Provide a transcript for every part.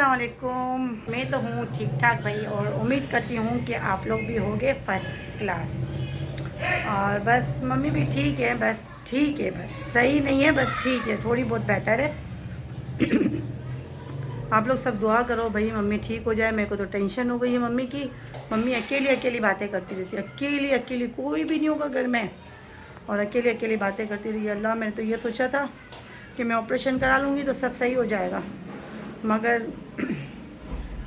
अस्सलाम वालेकुम। मैं तो हूँ ठीक ठाक भाई, और उम्मीद करती हूँ कि आप लोग भी होंगे फर्स्ट क्लास। और बस मम्मी भी ठीक है, बस ठीक है, बस सही नहीं है, बस ठीक है, थोड़ी बहुत बेहतर है। आप लोग सब दुआ करो भाई मम्मी ठीक हो जाए। मेरे को तो टेंशन हो गई है मम्मी की। मम्मी अकेली अकेली बातें करती रहती है, अकेली अकेली, कोई भी नहीं होगा घर में, और अकेली अकेली बातें करती रही। अल्लाह, मैंने तो ये सोचा था कि मैं ऑपरेशन करा लूँगी तो सब सही हो जाएगा, मगर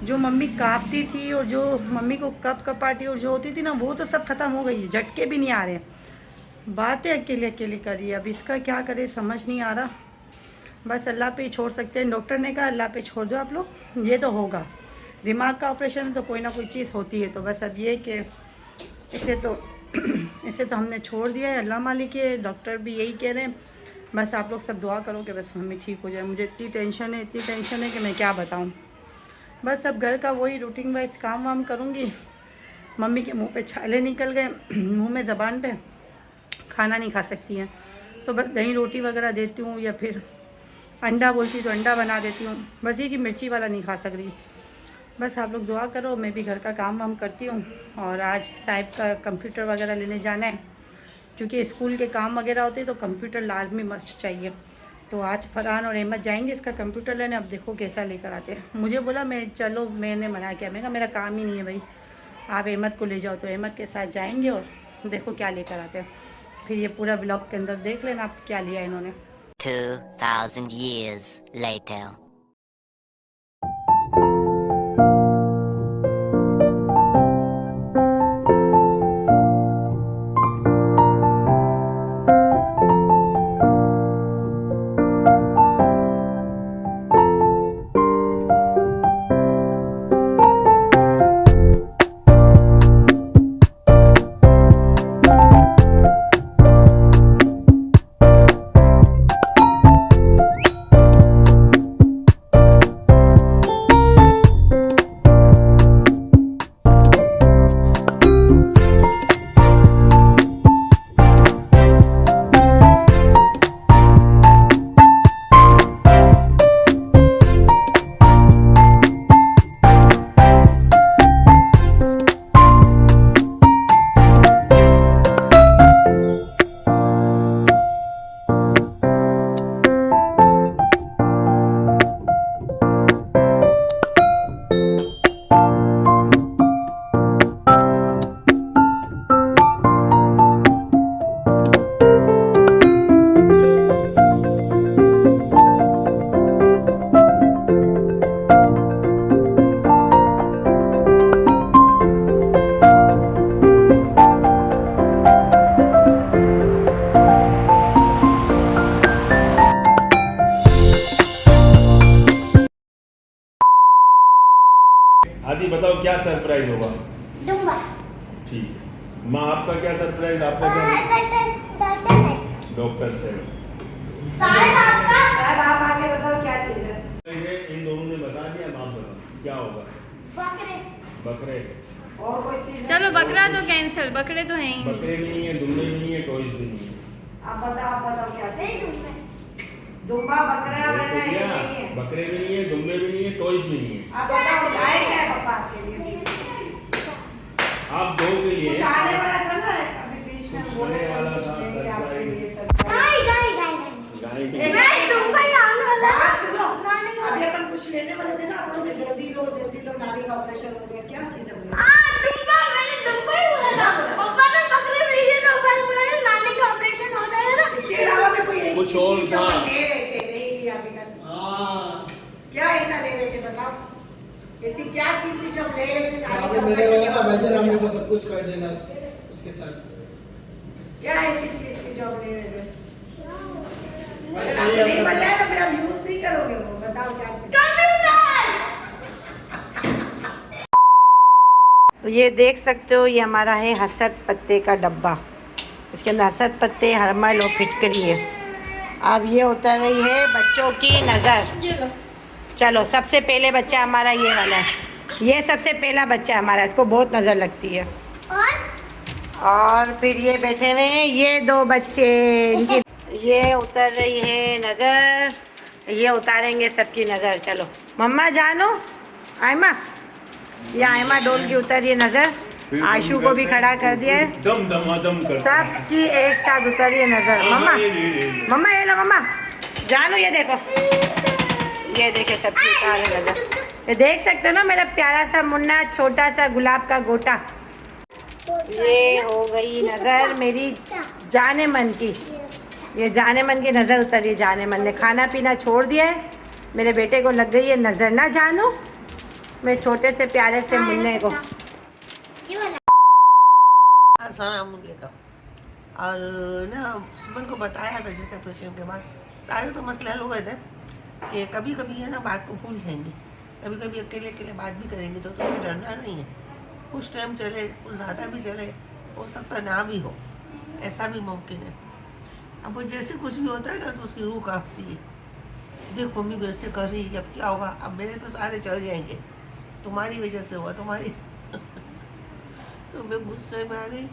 जो मम्मी काँपती थी और जो मम्मी को कप कपाटी और जो होती थी ना, वो तो सब ख़त्म हो गई है। झटके भी नहीं आ रहे, बातें अकेले अकेले कर रही है। अब इसका क्या करे समझ नहीं आ रहा। बस अल्लाह पे ही छोड़ सकते हैं। डॉक्टर ने कहा अल्लाह पे छोड़ दो आप लोग, ये तो होगा। दिमाग का ऑपरेशन है तो कोई ना कोई चीज़ होती है। तो बस अब ये कि इसे तो इसे तो हमने छोड़ दिया है, अल्लाह मालिक है। डॉक्टर भी यही कह रहे हैं। बस आप लोग सब दुआ करो कि बस मम्मी ठीक हो जाए। मुझे इतनी टेंशन है कि मैं क्या बताऊँ। बस अब घर का वही रूटीन वाइज काम वाम करूँगी। मम्मी के मुंह पे छाले निकल गए, मुंह में ज़बान पे, खाना नहीं खा सकती हैं, तो बस दही रोटी वगैरह देती हूँ, या फिर अंडा बोलती तो अंडा बना देती हूँ। बस ये कि मिर्ची वाला नहीं खा सक रही। बस आप लोग दुआ करो, मैं भी घर का काम वाम करती हूँ। और आज साहिब का कंप्यूटर वगैरह लेने जाना है, क्योंकि स्कूल के काम वगैरह होते हैं तो कंप्यूटर लाजमी मस्ट चाहिए। तो आज फरहान और अहमद जाएंगे इसका कंप्यूटर लेने। अब देखो कैसा लेकर आते हैं। मुझे बोला मैं चलो, मैंने मना किया, मैं कहा मेरा काम ही नहीं है भाई, आप अहमद को ले जाओ। तो अहमद के साथ जाएंगे और देखो क्या लेकर आते हैं। फिर ये पूरा ब्लॉग के अंदर देख लेना आप क्या लिया इन्होंने। 2000 years later. आदि बताओ क्या सरप्राइज होगा? दूंगा। ठीक है। माँ आपका क्या सरप्राइज? आपका क्या? डॉक्टर से। साहब आपका? साहब आप आगे बताओ क्या चीज़ है। इन दोनों ने बता दिया, आप बताओ क्या होगा? बकरे। बकरे। और कोई चीज़? चलो बकरा तो कैंसिल, बकरे तो हैं ही नहीं। बकरे भी नहीं है, दुम्बे भी नहीं है, टॉयज भी नहीं है। आप बताओ क्या चाहिए। दूंगा। दुम्बा बकरा बोल तो वगैरह ये दिया, नहीं है। बकरे भी नहीं है, दुम्बे भी नहीं है, टॉयज भी नहीं है। आप बताओ लाए क्या है पापा आपके लिए? आप दो के लिए कुछ आने वाला था ना अभी बीच में, कुछ बोले आने वाला कुछ था, लेंगे आपके लिए सरप्राइज। सरप्राइज। गाय की नहीं दूंगा ही आने वाला। बात सुनो, अभी अपन कुछ लेने वाले थे ना, अपन ने जल्दी लो नानी का ऑपरेशन हो गया, क्या चीज है वो? दूंगा, मैंने दूंगा ही बोला। पापा ने बकरे भेजे तो अपन बोला ना नानी का ऑपरेशन हो जाएगा ना। इसके अलावा भी कोई एक कुछ चीज और थी जो था। अपन ले रहे थे, नहीं लिया अभी तक। क्या ऐसा ले रहे थे बताओ? ऐसी क्या चीज थी जो हम ले रहे थे नानी आपने का मेरे ऑपरेशन वाला था वैसे हो हमने गया? को सब कुछ कर देना उसके साथ। क्या ऐसी चीज थी जो हम ले रहे थे? अगर वैसे आपको ही नहीं हम सब- पता है तो फिर आप यूज नहीं करोगे वो, बताओ क्या चीज? तो ये देख सकते हो, ये हमारा है हसद पत्ते का डब्बा। इसके अंदर हसद पत्ते, हरमल और फिटकरी है। अब ये उतर रही है बच्चों की नज़र। चलो सबसे पहले बच्चा हमारा ये वाला है। ये सबसे पहला बच्चा हमारा, इसको बहुत नज़र लगती है। और फिर ये बैठे हुए हैं ये दो बच्चे, इनकी ये उतर रही है नज़र। ये उतारेंगे सबकी नज़र। चलो मम्मा जानो, आयमा, ये आयमा डोल की उतरिए नज़र। आशु को भी खड़ा कर दिया है, दम दमादम कर सबकी एक साथ उतरिए नज़र। मम्मा मम्मा ये लो मम्मा, जानो ये देखो, ये देखे सबकी उतारे नज़र। ये देख सकते हो ना मेरा प्यारा सा मुन्ना, छोटा सा गुलाब का गोटा। ये हो गई नज़र मेरी जाने मन की, ये जाने मन की नज़र उतरी। जाने मन ने खाना पीना छोड़ दिया है, मेरे बेटे को लग गई है नज़र। ना जानू मेरे छोटे से प्यारे से मुन्ने को। सारा मुझे का और ना सुमन को बताया था जैसे ऑपरेशन के बाद सारे तो मसले हल हो गए थे कि कभी कभी है ना बात को भूल जाएंगे, कभी कभी अकेले अकेले बात भी करेंगे, तो तुम्हें डरना नहीं है। कुछ टाइम चले, कुछ ज़्यादा भी चले, हो सकता ना भी हो, ऐसा भी मुमकिन है। अब वो जैसे कुछ भी होता है ना तो उसकी रूह कांपती है। देख मम्मी को ऐसे कर रही है, अब क्या होगा, अब मेरे पे सारे चढ़ जाएंगे, तुम्हारी वजह से हुआ, तुम्हारी तो मैं गुस्से में आ गई।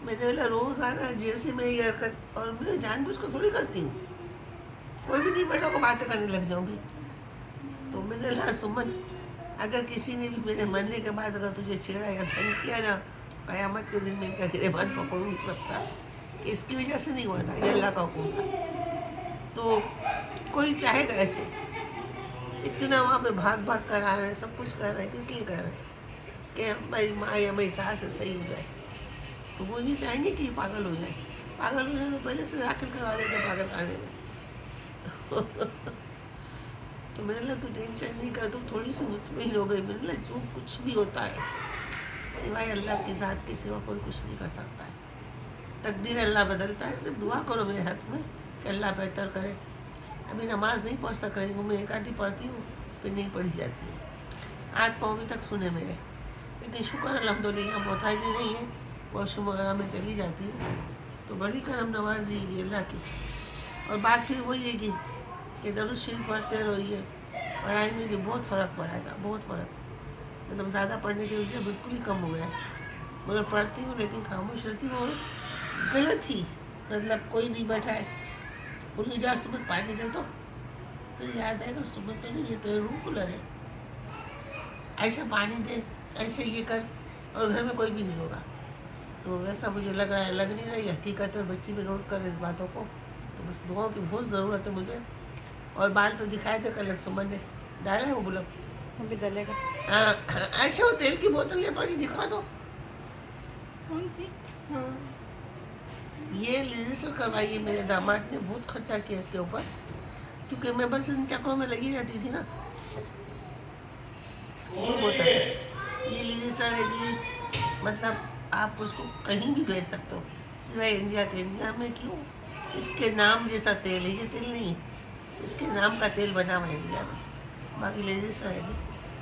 मैंने बोला रोज़ आना जैसे मैं ये हरकत, और मैं जानबूझ कर थोड़ी करती हूँ, कोई भी नहीं बैठा को बातें करने लग जाऊँगी। तो मैंने बोला सुमन, अगर किसी ने भी मेरे मरने के बाद अगर तुझे छेड़ा या तंग किया ना, क़यामत के दिन में इनका गिरेबान पकड़ नहीं सकता कि इसकी वजह से नहीं हुआ था, ये अल्लाह का हुक्म था। तो कोई चाहेगा ऐसे, इतना वहाँ पे भाग भाग कर आ रहे हैं, सब कुछ कर रहे हैं, किस लिए कर रहे हैं कि हमारी माँ या मेरी सास से सही हो जाए। तो वो ये चाहेंगे कि पागल हो जाए, पागल हो जाए तो पहले से दाखिल करवा देते पागल खाने में। तो मैंने लगा तू टेंशन नहीं कर, तो थोड़ी सी मुतमिन हो गई। मैंने लगा जो कुछ भी होता है सिवाय अल्लाह की ज़ात के सिवा कोई कुछ नहीं कर सकता है। तकदीर अल्लाह बदलता है, सिर्फ दुआ करो मेरे हक़ में कि अल्लाह बेहतर करे। अभी नमाज़ नहीं पढ़ सक रही हूँ मैं, एक आधी पढ़ती हूँ फिर नहीं पढ़ी जाती है, 8 पाँव भी तक सुने मेरे, लेकिन शुक्र अल्हम्दुलिल्लाह मोहताजी नहीं है, वॉशरूम वगैरह में चली जाती हूँ। तो बड़ी करम नवाजी है अल्लाह की। और बात फिर वही है कि दरूद शरीफ पढ़ते रहिए, पढ़ाई में भी बहुत फ़र्क पड़ेगा, बहुत फ़र्क। मतलब ज़्यादा पढ़ने की वजह बिल्कुल ही कम हो गया है, मगर पढ़ती हूँ लेकिन खामोश रहती हूँ। और गलत ही मतलब कोई नहीं बैठा है, बोलिए जा सुबह पानी दे दो, फिर याद आएगा सुबह तो नहीं, ये तो रूम कूलर है, ऐसा पानी दे, ऐसे ये कर, और घर में कोई भी नहीं होगा। तो ऐसा मुझे लग रहा है, लग नहीं रही हकीकत है। बच्ची में नोट कर इस बातों को, तो बस दुआओं की बहुत ज़रूरत है मुझे। और बाल तो दिखाए थे कल सुमन ने, डाला है वो ब्लॉक अभी डलेगा। हाँ ऐसे वो तेल की बोतल ये पड़ी, दिखा दो कौन सी? ये लेजर करवाई है मेरे दामाद ने, बहुत खर्चा किया इसके ऊपर, क्योंकि मैं बस इन चक्रों में लगी रहती थी ना। ये बोतल ये लेजर रहेगी, मतलब आप उसको कहीं भी भेज सकते हो सिवाय इंडिया के। इंडिया में क्यों, इसके नाम जैसा तेल है, ये तेल नहीं है, इसके नाम का तेल बना हुआ है इंडिया में, बाकी लेजर रहेगी।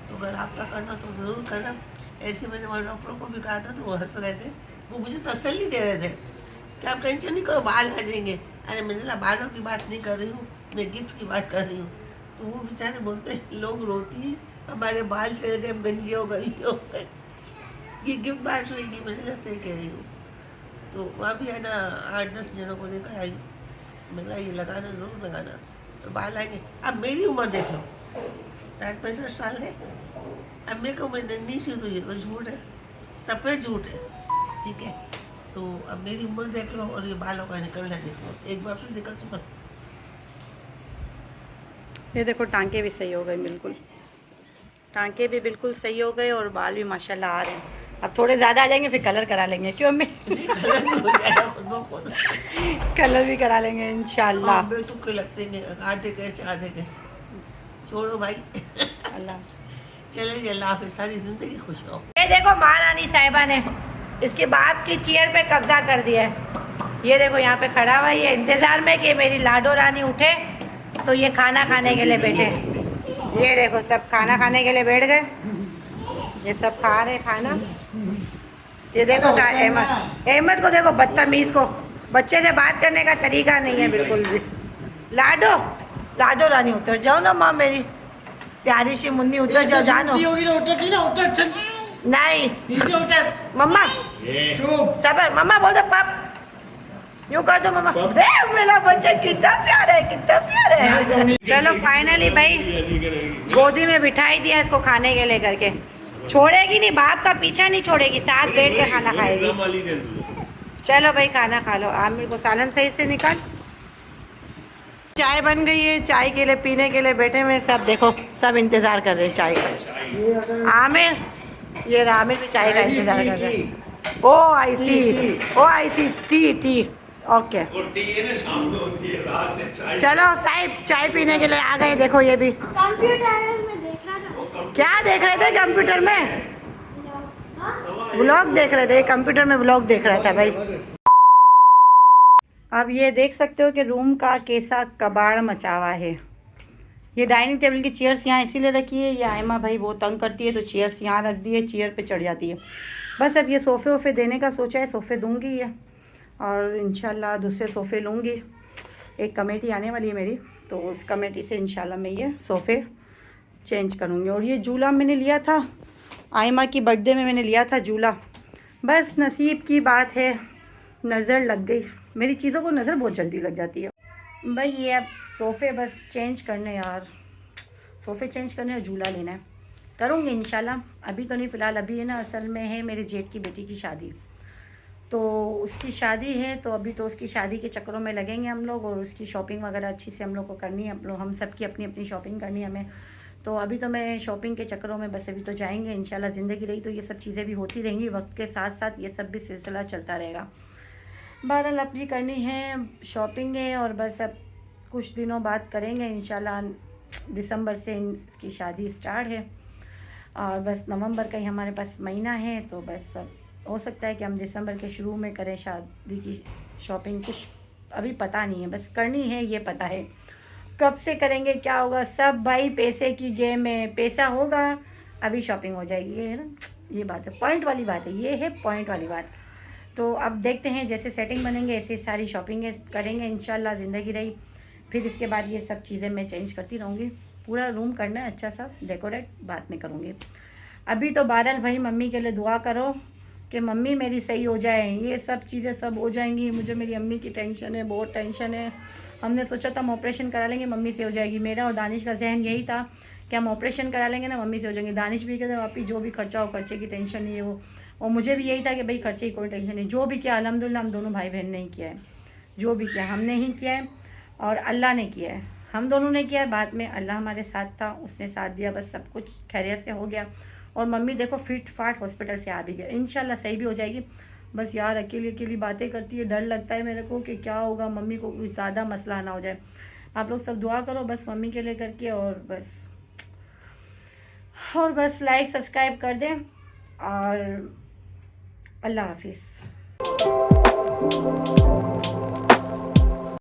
तो अगर आपका करना तो ज़रूर करना। ऐसे मैंने हमारे डॉक्टरों को भी कहा था, तो वो हंस रहे थे, वो मुझे तसल्ली दे रहे थे कि आप टेंशन नहीं करो, बाल आ जाएंगे। अरे मैंने ना बालों की बात नहीं कर रही हूँ, मैं गिफ्ट की बात कर रही हूँ। तो वो बेचारे बोलते हैं लोग रोती हैं, हमारे बाल चले गए, हम गंजे हो गए, ये गिफ्ट बांट रही थी। मैंने सही कह रही हूँ। तो वहाँ भी है ना 8-10 जनों को लेकर आई, मैंने ये लगाना ज़रूर लगाना, तो बाल आएंगे। अब मेरी उम्र देख लो, 60-65 साल है, अब मेरे को मैं नन्ही सी, तो ये तो झूठ है, सफ़ेद झूठ है, ठीक है। तो अब मेरी उम्र देख लो और ये बालों का निकलना देख लो, एक बार फिर देखा सुपर। ये देखो टांके भी सही हो गए, बिल्कुल टांके भी बिल्कुल सही हो गए, और बाल भी माशाल्लाह आ रहे हैं। अब थोड़े ज़्यादा आ जाएंगे फिर कलर करा लेंगे, क्यों अम्मी? कलर भी हो जाएगा खुद ब खुद, कलर भी करा लेंगे इंशाल्लाह। बेतुके लगते हैं, आधे कैसे आधे कैसे, छोड़ो भाई। अल्लाह चले अल्लाह हाफिज़, सारी ज़िंदगी खुश रहो। ये देखो महारानी साहिबा ने इसके बाप की चेयर पे कब्जा कर दिया है। ये देखो यहाँ पे खड़ा हुआ, ये इंतज़ार में कि मेरी लाडो रानी उठे तो ये खाना खाने के लिए बैठे। ये देखो सब खाना खाने के लिए बैठ गए, ये सब खा रहे खाना। ये देखो अहमद को देखो, बदतमीज़ को, बच्चे से बात करने का तरीका नहीं है बिल्कुल भी। लाडो रानी उतर जाओ ना माँ, मेरी प्यारी सी मुन्नी उतर जाओ, जानो नहीं मम्मा, सबर मम्मा बोल दो पाप, यूँ कर दो मम्मा। देख मेरा बच्चा कितना प्यारा है, कितना प्यारा चलो फाइनली भाई गोदी में बिठाई दिया इसको खाने के लिए करके। छोड़ेगी नहीं, बाप का पीछा नहीं छोड़ेगी, साथ बैठ के खाना खाएगी। चलो भाई खाना खा लो। आमिर को सालन सही से निकाल। चाय बन गई है, चाय के लिए पीने के लिए बैठे हुए सब। देखो सब इंतजार कर रहे हैं चाय का। आमिर, ये आमिर भी चाय का इंतजार कर रहे हैं। ओ आई सी टी ओके। चलो साहिब चाय पीने के लिए आ गए। देखो ये भी कंप्यूटर में देख रहा था। क्या देख रहे थे कंप्यूटर में? व्लॉग देख रहे थे, कंप्यूटर में व्लॉग देख रहा था भाई। अब ये देख सकते हो कि रूम का कैसा कबाड़ मचा हुआ है। ये डाइनिंग टेबल की चेयर्स यहाँ इसीलिए रखी है, ये आयमा भाई बहुत तंग करती है तो चेयर्स यहाँ रख दी है, चेयर पे चढ़ जाती है। बस अब ये सोफ़े वोफ़े देने का सोचा है, सोफ़े दूंगी है और इंशाल्लाह दूसरे सोफ़े लूँगी। एक कमेटी आने वाली है मेरी, तो उस कमेटी से इंशाल्लाह मैं ये सोफ़े चेंज करूँगी। और ये झूला मैंने लिया था, आयमा की बर्थडे में मैंने लिया था झूला। बस नसीब की बात है, नज़र लग गई। मेरी चीज़ों को नज़र बहुत जल्दी लग जाती है भाई। ये अब सोफ़े बस चेंज करने यार, सोफ़े चेंज करने और झूला लेना है, करूँगी इंशाल्लाह। अभी तो नहीं, फ़िलहाल अभी है ना, असल में है मेरे जेठ की बेटी की शादी, तो उसकी शादी है, तो अभी तो उसकी शादी के चक्करों में लगेंगे हम लोग। और उसकी शॉपिंग वगैरह अच्छी से हम लोग को करनी है, हम सब की अपनी अपनी शॉपिंग करनी है हमें। तो अभी तो मैं शॉपिंग के चक्करों में बस अभी तो जाएंगे इंशाल्लाह। ज़िंदगी रही तो ये सब चीज़ें भी होती रहेंगी, वक्त के साथ साथ ये सब भी सिलसिला चलता रहेगा। बहरहाल अपनी करनी है शॉपिंग है, और बस अब कुछ दिनों बाद करेंगे इंशाल्लाह। दिसंबर से इसकी शादी स्टार्ट है और बस नवंबर का ही हमारे पास महीना है, तो बस अब हो सकता है कि हम दिसंबर के शुरू में करें शादी की शॉपिंग। कुछ अभी पता नहीं है, बस करनी है ये पता है। कब से करेंगे, क्या होगा, सब भाई पैसे की गेम है। पैसा होगा अभी शॉपिंग हो जाएगी, ये है ना, ये बात है, पॉइंट वाली बात है, ये है पॉइंट वाली बात। तो अब देखते हैं, जैसे सेटिंग बनेंगे ऐसे सारी शॉपिंग करेंगे इंशाल्लाह। ज़िंदगी रही फिर इसके बाद ये सब चीज़ें मैं चेंज करती रहूँगी। पूरा रूम करना है अच्छा सा डेकोरेट, बाद में करूँगी। अभी तो बहरहाल भाई मम्मी के लिए दुआ करो कि मम्मी मेरी सही हो जाए, ये सब चीज़ें सब हो जाएंगी। मुझे मेरी अम्मी की टेंशन है, बहुत टेंशन है। हमने सोचा था हम ऑपरेशन करा लेंगे, मम्मी से हो जाएगी। मेरा और दानिश का जहन यही था कि हम ऑपरेशन करा लेंगे ना, मम्मी से हो जाएंगे। दानिश भी कहते वापी जो भी खर्चा हो, खर्चे की टेंशन नहीं है वो। और मुझे भी यही था कि भाई खर्चे की कोई टेंशन नहीं, जो भी किया अल्हम्दुलिल्लाह हम दोनों भाई बहन ने ही किया है। जो भी किया हमने ही किया है और अल्लाह ने किया है, हम दोनों ने किया है। बाद में अल्लाह हमारे साथ था, उसने साथ दिया, बस सब कुछ खैरियत से हो गया। और मम्मी देखो फिट फाट हॉस्पिटल से आ भी गया, इंशाल्लाह सही भी हो जाएगी। बस यार अकेली अकेली बातें करती है, डर लगता है मेरे को कि क्या होगा, मम्मी को कोई ज़्यादा मसला ना हो जाए। आप लोग सब दुआ करो बस मम्मी के लिए करके, और बस लाइक सब्सक्राइब कर दें और अल्लाह हाफिज़।